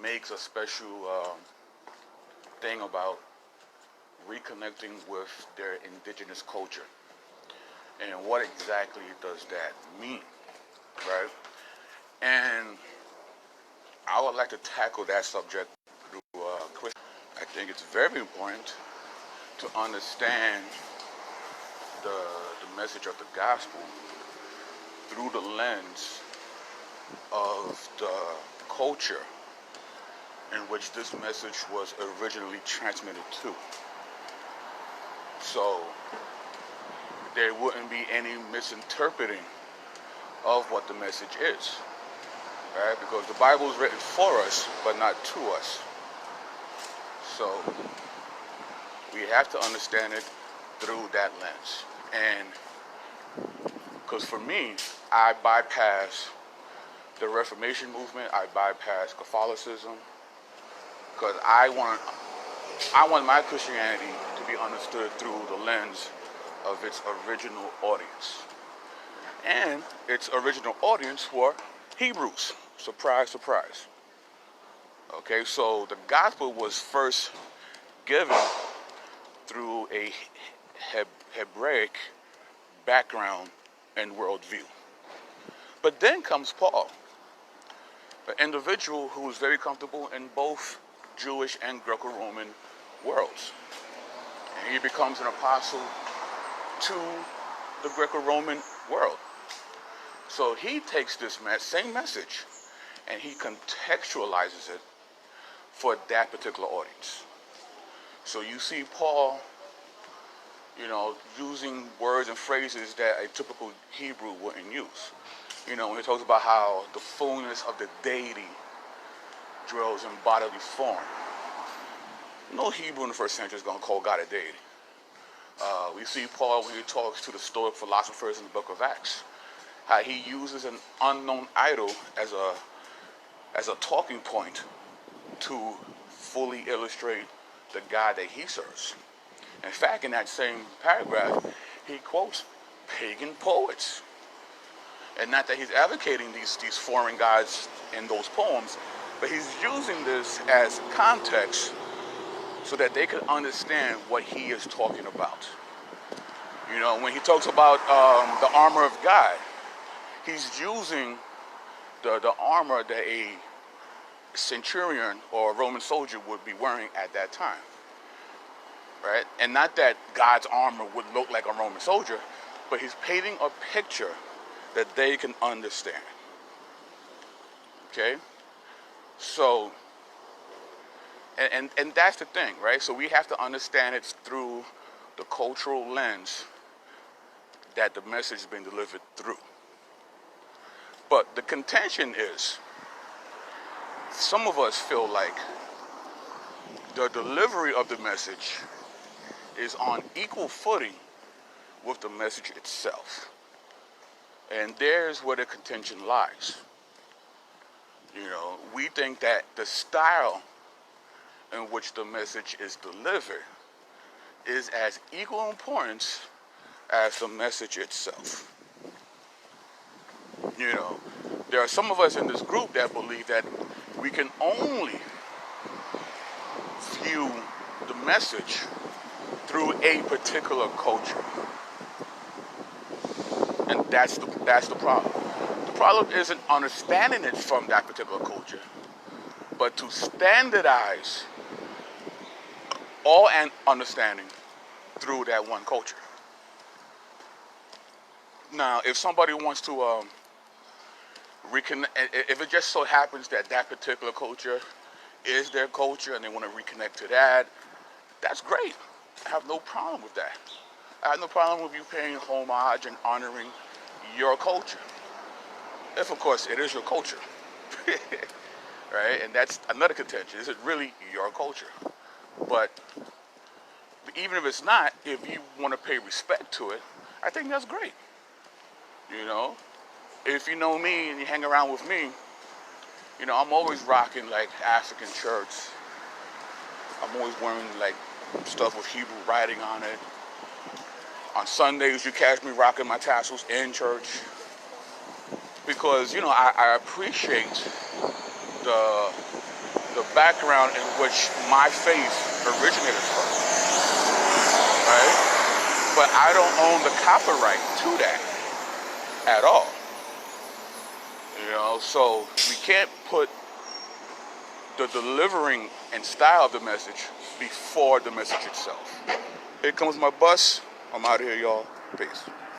makes a special thing about reconnecting with their indigenous culture. And what exactly does that mean, right? And I would like to tackle that subject through Christian. I think it's very important to understand the message of the gospel through the lens of the culture in which this message was originally transmitted to. So there wouldn't be any misinterpreting of what the message is, right? Because the Bible is written for us, but not to us. So we have to understand it through that lens. And because for me, I bypass the Reformation movement, I bypass Catholicism, because I want my Christianity to be understood through the lens of its original audience. And its original audience were Hebrews. Surprise, surprise. Okay, so the gospel was first given through a Hebraic background and worldview. But then comes Paul, an individual who was very comfortable in both Jewish and Greco-Roman worlds. And he becomes an apostle to the Greco-Roman world. So he takes this same message and he contextualizes it for that particular audience. So you see Paul, using words and phrases that a typical Hebrew wouldn't use. When he talks about how the fullness of the deity dwells in bodily form. No Hebrew in the first century is going to call God a deity. We see Paul when he talks to the Stoic philosophers in the book of Acts, how he uses an unknown idol as a talking point to fully illustrate the God that he serves. In fact, in that same paragraph, he quotes pagan poets. And not that he's advocating these foreign gods in those poems, but he's using this as context so that they could understand what he is talking about. When he talks about the armor of God, he's using the armor that a centurion or a Roman soldier would be wearing at that time, right? And not that God's armor would look like a Roman soldier, but he's painting a picture that they can understand. Okay? So, and that's the thing, right? So we have to understand it through the cultural lens that the message is being delivered through. But the contention is, some of us feel like the delivery of the message is on equal footing with the message itself. And there's where the contention lies. We think that the style in which the message is delivered is as equal importance as the message itself. There are some of us in this group that believe that we can only view the message through a particular culture. And that's the problem. The problem isn't understanding it from that particular culture, but to standardize all and understanding through that one culture. Now, if somebody wants to reconnect, if it just so happens that that particular culture is their culture and they want to reconnect to that, that's great. I have no problem with that. I have no problem with you paying homage and honoring your culture. If, of course, it is your culture. Right? And that's another contention. Is it really your culture? But even if it's not, if you want to pay respect to it, I think that's great. If you know me and you hang around with me, I'm always rocking like African shirts. I'm always wearing like stuff with Hebrew writing on it. On Sundays, you catch me rocking my tassels in church. Because, I appreciate the background in which my faith originated from, right? But I don't own the copyright to that at all. You know, so we can't put the delivering and style of the message before the message itself. Here comes my bus. I'm out of here, y'all. Peace.